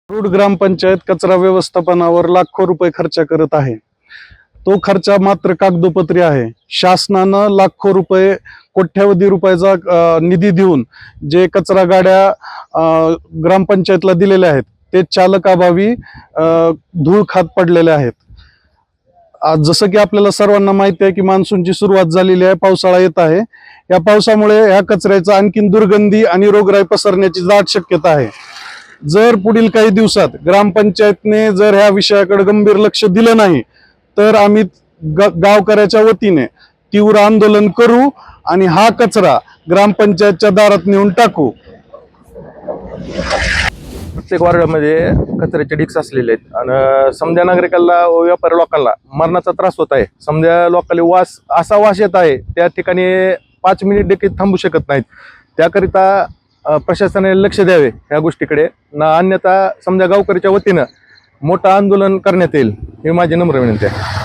मुरुड ग्रामपंचायत कचरा व्यवस्थापनावर लाखो रुपये खर्च करत आहे. तो खर्च मात्र कागदोपत्री आहे. शासनानं लाखो रुपये, कोट्यावधी रुपयाचा निधी देऊन जे कचरा गाड्या ग्रामपंचायतला दिलेल्या आहेत ते चालकाभावी धूळ खात पडलेले आहेत. आज जसं की आपल्याला सर्वांना माहिती आहे की मान्सूनची सुरुवात झालेली आहे, पावसाळा येत आहे. या पावसामुळे या कचऱ्याचा आणखीन दुर्गंधी आणि रोगराई पसरण्याची दाट शक्यता आहे. जर पुढील काही दिवसात ग्रामपंचायतने जर ह्या विषयाकडे गंभीर लक्ष दिलं नाही तर आम्ही गावकऱ्याच्या वतीने तीव्र आंदोलन करू आणि हा कचरा ग्रामपंचायतच्या दारात नेऊन टाकू. प्रत्येक वार्डामध्ये कचऱ्याचे ढीग असलेले आहेत आणि समजा नागरिकांना व व्यापारी लोकांना मरणाचा त्रास होत आहे. समजा लोकांना असा वास येत आहे, त्या ठिकाणी 5 मिनिट देखील थांबू शकत नाहीत. त्याकरिता प्रशासनाने लक्ष द्यावे या गोष्टीकडे, अन्यथा समजा गावकऱ्याच्या वतीनं मोठं आंदोलन करण्यात येईल, ही माझी नम्र विनंती आहे.